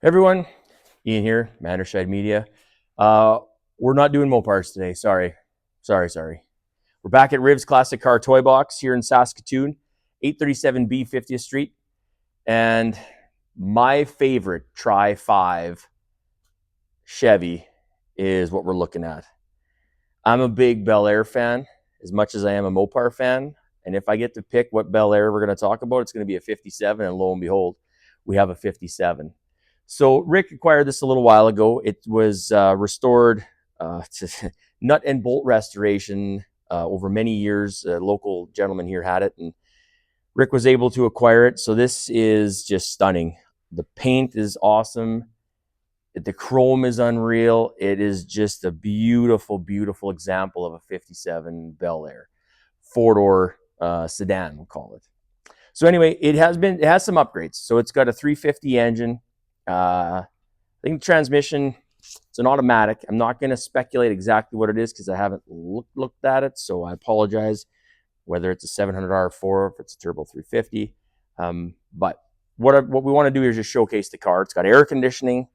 Hey everyone, Ian here, Manderscheid Media. Uh, we're not doing mopars today. Sorry. We're back at Riv's Classic Car Toy Box here in Saskatoon, 837B 50th Street. And my favorite Tri-5 Chevy is what we're looking at. I'm a big Bel Air fan as much as I am a Mopar fan. And if I get to pick what Bel Air we're going to talk about, it's going to be a 57. And lo and behold, we have a 57. So Rick acquired this a little while ago. It was restored to nut and bolt restoration over many years. A local gentleman here had it, and Rick was able to acquire it. So this is just stunning. The paint is awesome. The chrome is unreal. It is just a beautiful, beautiful example of a 57 Bel Air. Four-door sedan, we'll call it. So anyway, it has some upgrades. So it's got a 350 engine. I think the transmission, it's an automatic. I'm not going to speculate exactly what it is because I haven't looked at it. So I apologize whether it's a 700R4 or if it's a turbo 350. But what we want to do is just showcase the car. It's got air conditioning.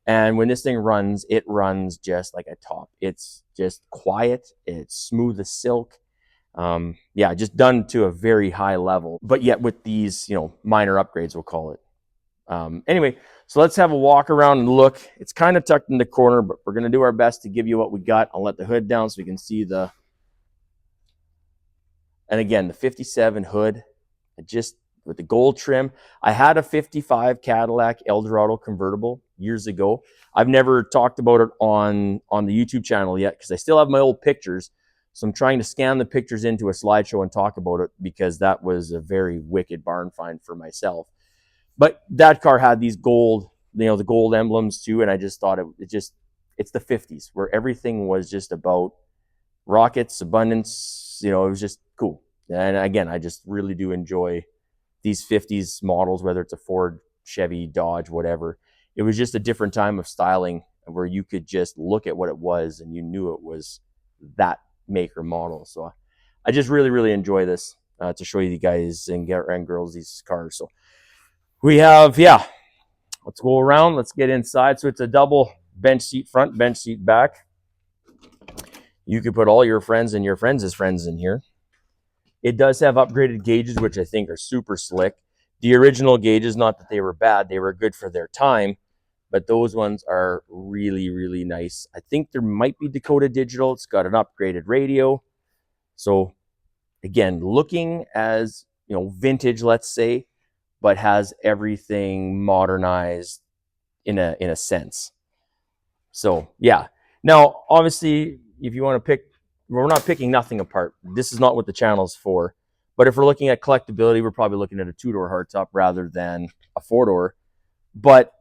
And when this thing runs, it runs just like a top. It's just quiet. It's smooth as silk. Yeah, just done to a very high level. But yet with these, minor upgrades, we'll call it. Anyway, so let's have a walk around and look. It's kind of tucked in the corner, but we're going to do our best to give you what we got. I'll let the hood down so we can see and again, the 57 hood, just with the gold trim. I had a 55 Cadillac Eldorado convertible years ago. I've never talked about it on the YouTube channel yet because I still have my old pictures. So I'm trying to scan the pictures into a slideshow and talk about it because that was a very wicked barn find for myself. But that car had these gold, the gold emblems too, and I just thought it's the 50s where everything was just about rockets, abundance. It was just cool. And again, I just really do enjoy these 50s models, whether it's a Ford, Chevy, Dodge, whatever. It was just a different time of styling where you could just look at what it was and you knew it was that make or model. So I just really, really enjoy this to show you guys and girls these cars. So we have, let's go around. Let's get inside. So it's a double bench seat front, bench seat back. You could put all your friends and your friends' friends in here. It does have upgraded gauges, which I think are super slick. The original gauges, not that they were bad, they were good for their time, but those ones are really, really nice. I think there might be Dakota Digital. It's got an upgraded radio. So again, looking as, vintage, let's say, but has everything modernized in a sense. So yeah. Now, obviously, if you want to pick, we're not picking nothing apart. This is not what the channel's for. But if we're looking at collectability, we're probably looking at a two-door hardtop rather than a four-door. But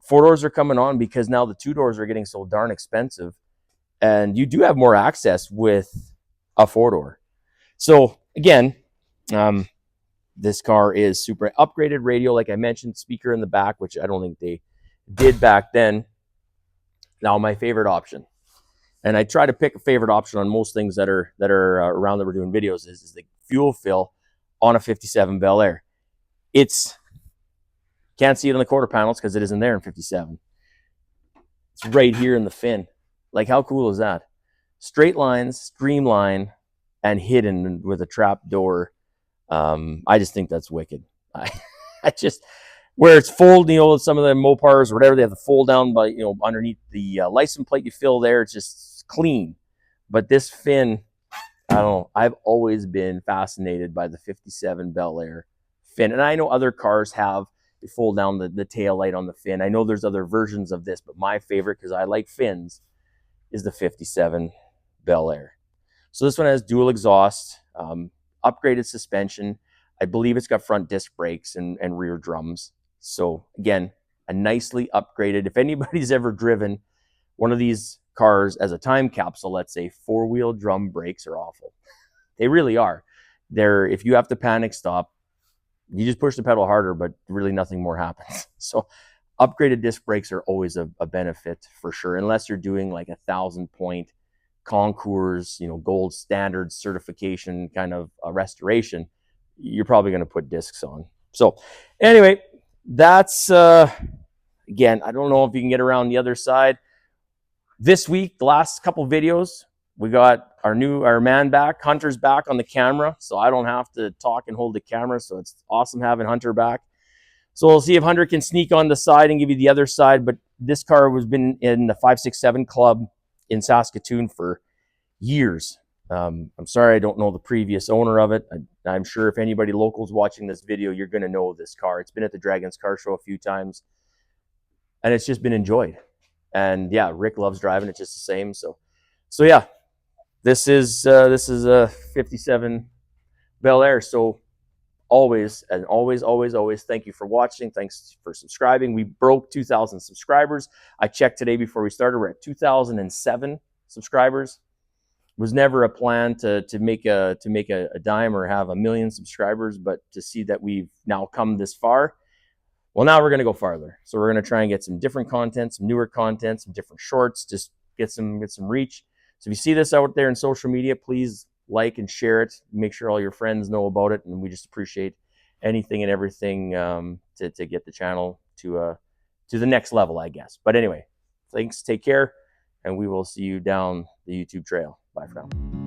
four-doors are coming on because now the two-doors are getting so darn expensive. And you do have more access with a four-door. So again, this car is super upgraded radio, like I mentioned, speaker in the back, which I don't think they did back then. Now my favorite option, and I try to pick a favorite option on most things that are around that we're doing videos, is the fuel fill on a 57 Bel Air. Can't see it on the quarter panels because it isn't there in 57. It's right here in the fin. Like, how cool is that? Straight lines, streamline, and hidden with a trap door. I just think that's wicked. I just, where it's fold, some of the Mopars or whatever, they have the fold down by, underneath the license plate you fill there. It's just clean. But this fin, I don't know. I've always been fascinated by the 57 Bel Air fin. And I know other cars have, they fold down the tail light on the fin. I know there's other versions of this, but my favorite, because I like fins, is the 57 Bel Air. So this one has dual exhaust, upgraded suspension. I believe it's got front disc brakes and rear drums. So again, a nicely upgraded, if anybody's ever driven one of these cars as a time capsule, let's say, four-wheel drum brakes are awful. They really are. If you have to panic stop, you just push the pedal harder, but really nothing more happens. So upgraded disc brakes are always a benefit for sure, unless you're doing like 1,000-point concours, gold standard certification kind of restoration. You're probably going to put discs on. So anyway, that's Again, I don't know if you can get around the other side. This week, the last couple videos, we got our man back. Hunter's back on the camera, so I don't have to talk and hold the camera. So it's awesome having Hunter back. So we'll see if Hunter can sneak on the side and give you the other side. But this car has been in the 567 Club in Saskatoon for years. I'm sorry I don't know the previous owner of it. I'm sure if anybody local is watching this video, you're going to know this car. It's been at the Dragons Car Show a few times, and it's just been enjoyed. And yeah, Rick loves driving it just the same. So yeah, this is a 57 Bel Air. So always, thank you for watching. Thanks for subscribing. We broke 2,000 subscribers. I checked today before we started. We're at 2,007 subscribers. It was never a plan to make a dime or have 1 million subscribers, but to see that we've now come this far, well, now we're going to go farther. So we're going to try and get some different content, some newer content, some different shorts, just get some reach. So if you see this out there in social media, please like and share it. Make sure all your friends know about it, and we just appreciate anything and everything to get the channel to the next level, I guess. But anyway, thanks. Take care, and we will see you down the YouTube trail. Bye for now.